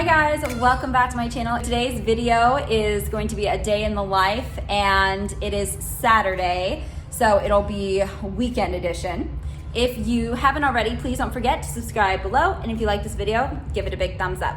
Hi guys, welcome back to my channel. Today's video is going to be a day in the life and it is Saturday, so it'll be weekend edition. If you haven't already, please don't forget to subscribe below, and if you like this video, give it a big thumbs up.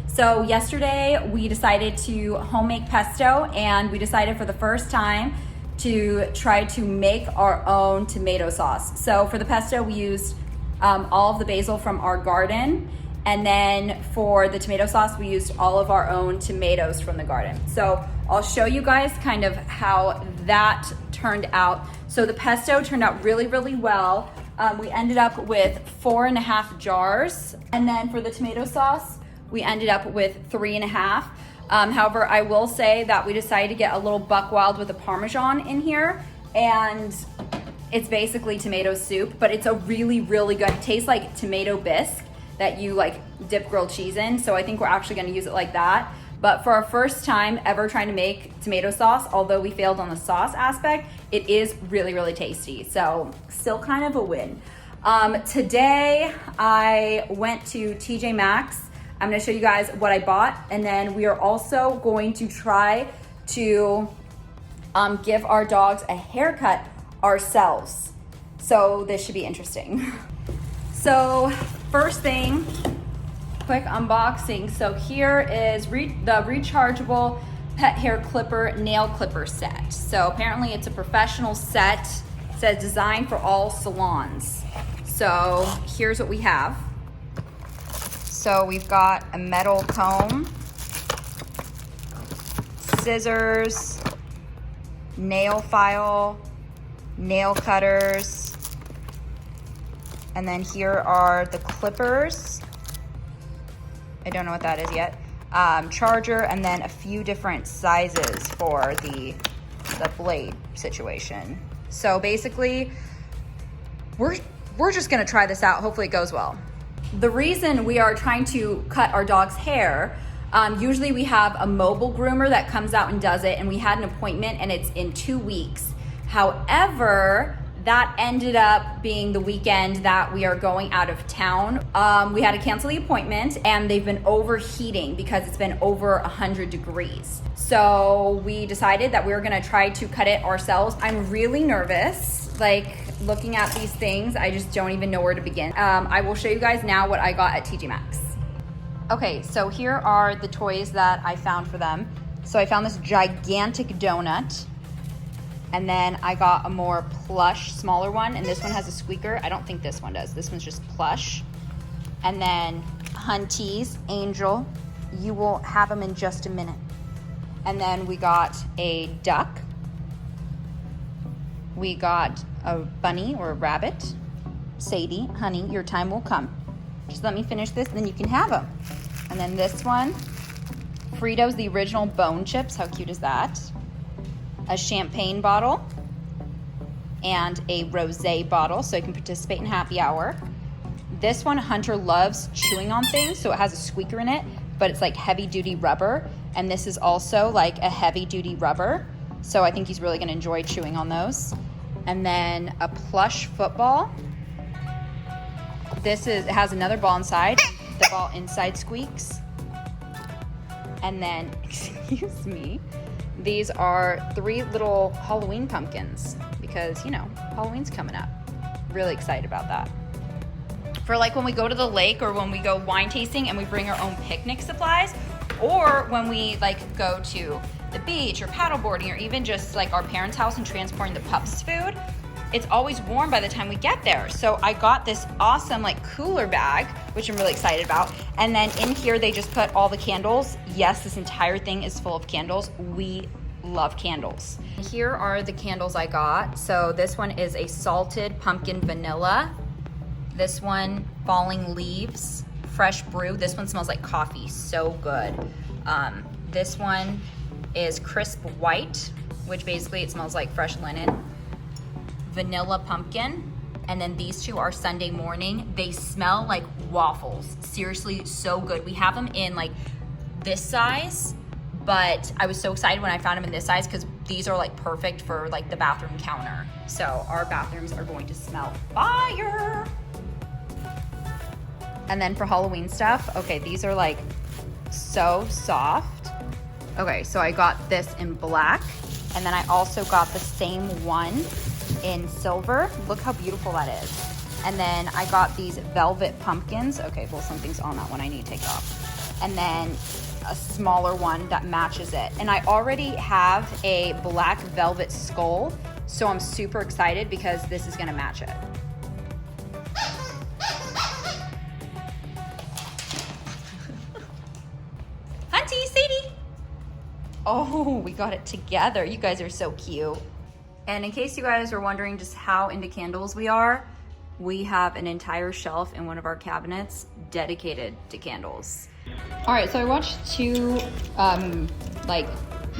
So yesterday we decided to home make pesto, and we decided for the first time to try to make our own tomato sauce. So for the pesto we used all of the basil from our garden, and then for the tomato sauce, we used all of our own tomatoes from the garden. So I'll show you guys kind of how that turned out. So the pesto turned out really, really well. We ended up with 4.5 jars. And then for the tomato sauce, we ended up with 3.5. However, I will say that we decided to get a little buck wild with the Parmesan in here. And it's basically tomato soup, but it's a really, really good, it tastes like tomato bisque that you like dip grilled cheese in. So I think we're actually gonna use it like that. But for our first time ever trying to make tomato sauce, although we failed on the sauce aspect, it is really, really tasty. So still kind of a win. Today I went to TJ Maxx. I'm gonna show you guys what I bought. And then we are also going to try to give our dogs a haircut ourselves. So this should be interesting. So first thing, quick unboxing. So here is the rechargeable pet hair clipper nail clipper set. So apparently it's a professional set. It says designed for all salons. So here's what we have. So we've got a metal comb, scissors, nail file, nail cutters, and then here are the clippers. I don't know what that is yet. Charger, and then a few different sizes for the blade situation. So basically, we're just gonna try this out. Hopefully it goes well. The reason we are trying to cut our dog's hair, usually we have a mobile groomer that comes out and does it, and we had an appointment and it's in 2 weeks. However, that ended up being the weekend that we are going out of town. We had to cancel the appointment, and they've been overheating because it's been over 100 degrees. So we decided that we were gonna try to cut it ourselves. I'm really nervous, like looking at these things, I just don't even know where to begin. I will show you guys now what I got at TJ Maxx. Okay, so here are the toys that I found for them. So I found this gigantic donut. And then I got a more plush, smaller one, and this one has a squeaker. I don't think this one does. This one's just plush. And then Hunties, Angel. You will have them in just a minute. And then we got a duck. We got a bunny or a rabbit. Sadie, honey, your time will come. Just let me finish this, then you can have them. And then this one, Fritos, the original bone chips. How cute is that? A champagne bottle and a rosé bottle, so you can participate in happy hour. This one, Hunter loves chewing on things, so it has a squeaker in it, but it's like heavy duty rubber. And this is also like a heavy duty rubber. So I think he's really gonna enjoy chewing on those. And then a plush football. It has another ball inside. The ball inside squeaks. And then, excuse me, these are 3 little Halloween pumpkins because, you know, Halloween's coming up. Really excited about that. For like when we go to the lake or when we go wine tasting and we bring our own picnic supplies, or when we like go to the beach or paddleboarding, or even just like our parents' house and transporting the pups' food, it's always warm by the time we get there. So I got this awesome like cooler bag, which I'm really excited about. And then in here, they just put all the candles. Yes, this entire thing is full of candles. We love candles. Here are the candles I got. So this one is a salted pumpkin vanilla. This one, falling leaves, fresh brew. This one smells like coffee, so good. This one is crisp white, which basically it smells like fresh linen. Vanilla pumpkin, and then these two are Sunday morning. They smell like waffles. Seriously, so good. We have them in like this size, but I was so excited when I found them in this size because these are like perfect for like the bathroom counter. So our bathrooms are going to smell fire. And then for Halloween stuff, okay, these are like so soft. Okay, so I got this in black, and then I also got the same one in silver. Look how beautiful that is. And then I got these velvet pumpkins. Okay, well, something's on that one I need to take off. And then a smaller one that matches it. And I already have a black velvet skull, so I'm super excited because this is gonna match it. Hunty, Sadie. Oh, we got it together. You guys are so cute. And in case you guys are wondering just how into candles we are, we have an entire shelf in one of our cabinets dedicated to candles. All right, so I watched two like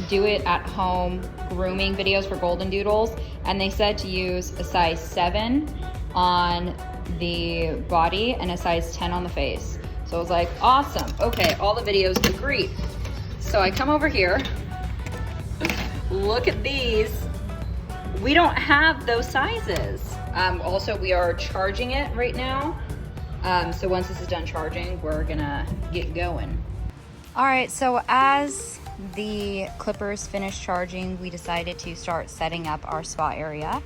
do it at home grooming videos for golden doodles, and they said to use a size 7 on the body and a size 10 on the face. So I was like, awesome. Okay, all the videos agree. So I come over here, look at these. We don't have those sizes. Also, we are charging it right now. So once this is done charging, we're gonna get going. All right, so as the clippers finished charging, we decided to start setting up our spa area.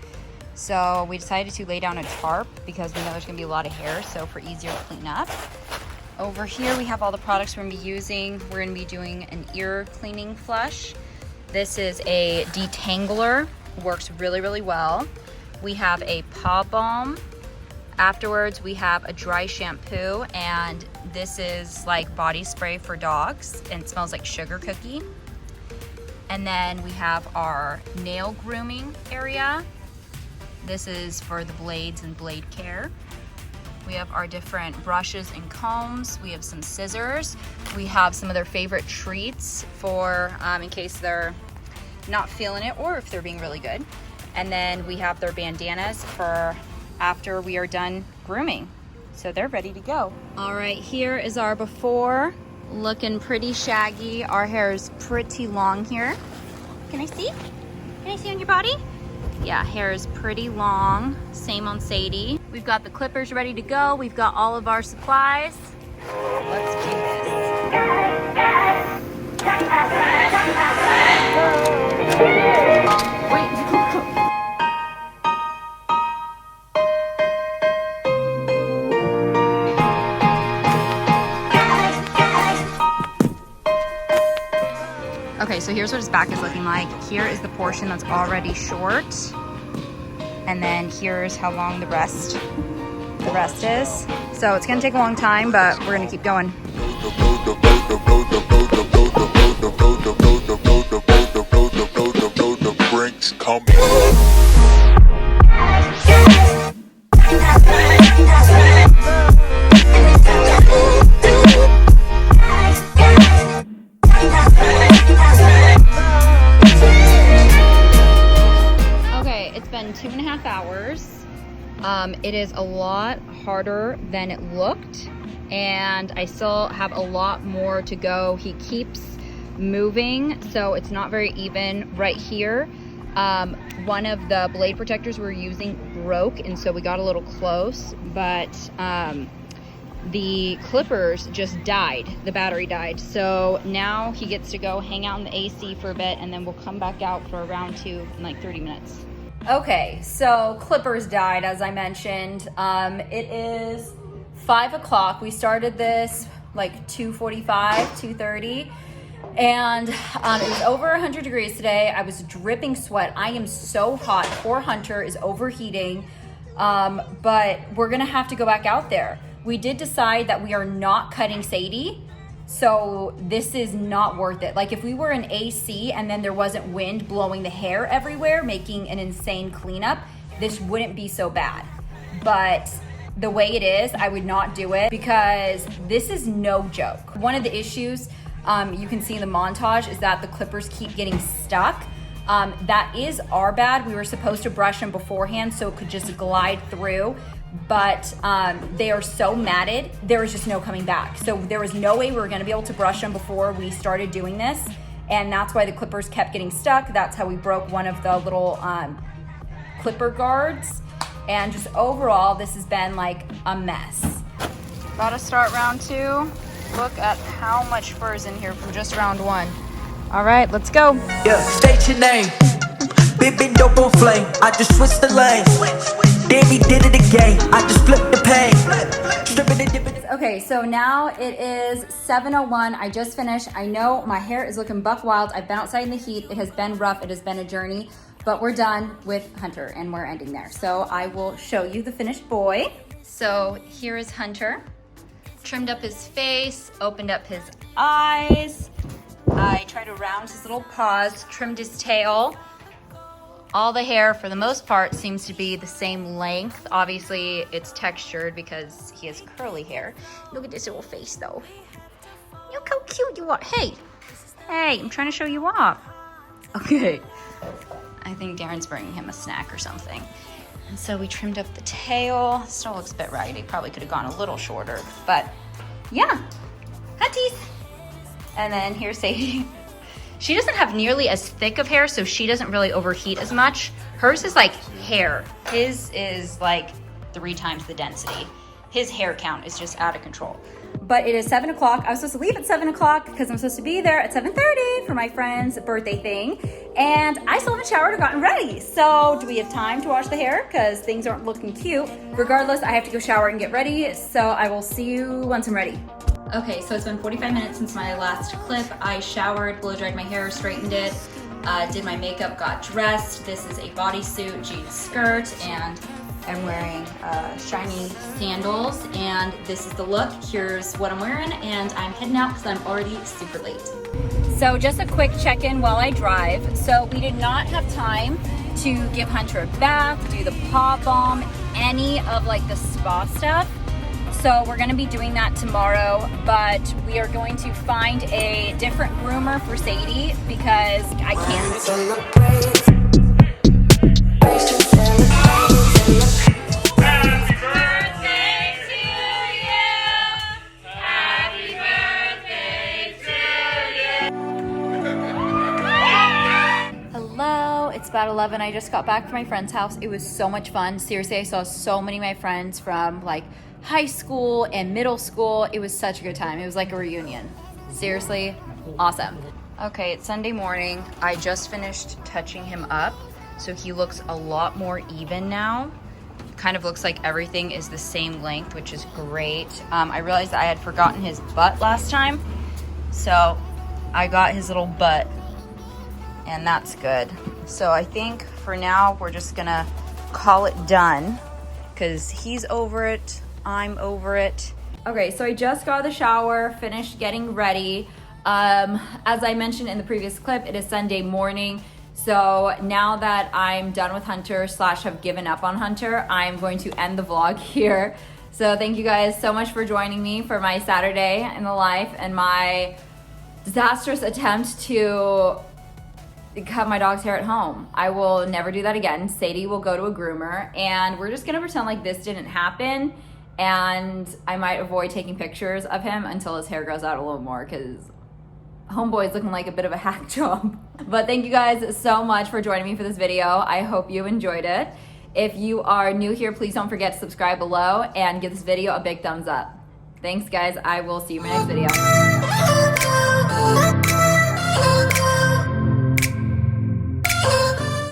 So we decided to lay down a tarp because we know there's gonna be a lot of hair, so for easier cleanup. Over here, we have all the products we're gonna be using. We're gonna be doing an ear cleaning flush. This is a detangler, works really, really well. We have a paw balm. Afterwards, we have a dry shampoo, and this is like body spray for dogs, and it smells like sugar cookie. And then we have our nail grooming area. This is for the blades and blade care. We have our different brushes and combs. We have some scissors. We have some of their favorite treats for in case they're not feeling it or if they're being really good. And then we have their bandanas for after we are done grooming. So they're ready to go. All right, here is our before. Looking pretty shaggy. Our hair is pretty long here. Can I see? Can I see on your body? Yeah, hair is pretty long. Same on Sadie. We've got the clippers ready to go. We've got all of our supplies. Let's do this. Wait. Okay, so here's what his back is looking like. Here is the portion that's already short. And then here's how long the rest is. So it's gonna take a long time, but we're gonna keep going. It's been 2.5 hours. It is a lot harder than it looked, and I still have a lot more to go. He keeps moving, so it's not very even right here. One of the blade protectors we were using broke, and so we got a little close, but the clippers just died. The battery died. So now he gets to go hang out in the AC for a bit, and then we'll come back out for a round 2 in like 30 minutes. Okay, so clippers died, as I mentioned. It is 5 o'clock. We started this like 2:45, 2:30, and it was over 100 degrees today. I was dripping sweat. I am so hot. Poor Hunter is overheating, but we're gonna have to go back out there. We did decide that we are not cutting Sadie, so this is not worth it. Like if we were in AC and then there wasn't wind blowing the hair everywhere, making an insane cleanup, this wouldn't be so bad. But the way it is, I would not do it because this is no joke. One of the issues you can see in the montage is that the clippers keep getting stuck. That is our bad. We were supposed to brush them beforehand so it could just glide through. But they are so matted, there was just no coming back. So there was no way we were gonna be able to brush them before we started doing this. And that's why the clippers kept getting stuck. That's how we broke one of the little clipper guards. And just overall, this has been like a mess. About to start round 2. Look at how much fur is in here from just round one. All right, let's go. Yeah, state your name. Big dope on flame. I just switched the lane. Damn, he did it again. I just flipped the pain. Stripping and dipping. Okay, so now it is 7:01. I just finished. I know my hair is looking buck wild. I've been outside in the heat. It has been rough. It has been a journey, but we're done with Hunter and we're ending there. So I will show you the finished boy. So here is Hunter. Trimmed up his face, opened up his eyes. I tried to round his little paws, trimmed his tail. All the hair, for the most part, seems to be the same length. Obviously, it's textured because he has curly hair. Look at this little face, though. Look how cute you are. Hey, I'm trying to show you off. Okay. I think Darren's bringing him a snack or something. And so we trimmed up the tail. Still looks a bit raggedy. Probably could have gone a little shorter, but yeah. Hunties. And then here's Sadie. She doesn't have nearly as thick of hair, so she doesn't really overheat as much. Hers is like hair. His is like 3 times the density. His hair count is just out of control. But it is 7 o'clock. I was supposed to leave at 7 o'clock because I'm supposed to be there at 7:30 for my friend's birthday thing. And I still haven't showered or gotten ready. So do we have time to wash the hair? Because things aren't looking cute. Regardless, I have to go shower and get ready. So I will see you once I'm ready. Okay, so it's been 45 minutes since my last clip. I showered, blow dried my hair, straightened it, did my makeup, got dressed. This is a bodysuit, jeans skirt, and I'm wearing shiny sandals. And this is the look. Here's what I'm wearing, and I'm heading out because I'm already super late. So just a quick check-in while I drive. So we did not have time to give Hunter a bath, do the paw balm, any of like the spa stuff. So we're gonna be doing that tomorrow, but we are going to find a different groomer for Sadie because I can't. Happy birthday to you! Happy birthday to you! Hello, it's about 11. I just got back from my friend's house. It was so much fun. Seriously, I saw so many of my friends from like high school and middle school. It was such a good time. It was like a reunion. Seriously, awesome. Okay, it's Sunday morning. I just finished touching him up, so he looks a lot more even now. Kind of looks like everything is the same length, which is great. I realized I had forgotten his butt last time, so I got his little butt, and that's good. So I think for now, we're just gonna call it done, because he's over it, I'm over it. Okay, so I just got out of the shower, finished getting ready. As I mentioned in the previous clip, it is Sunday morning. So now that I'm done with Hunter / have given up on Hunter, I'm going to end the vlog here. So thank you guys so much for joining me for my Saturday in the life and my disastrous attempt to cut my dog's hair at home. I will never do that again. Sadie will go to a groomer, and we're just gonna pretend like this didn't happen, and I might avoid taking pictures of him until his hair grows out a little more, because homeboy's looking like a bit of a hack job. But thank you guys so much for joining me for this video. I hope you enjoyed it. If you are new here, please don't forget to subscribe below and give this video a big thumbs up. Thanks guys, I will see you in my next video.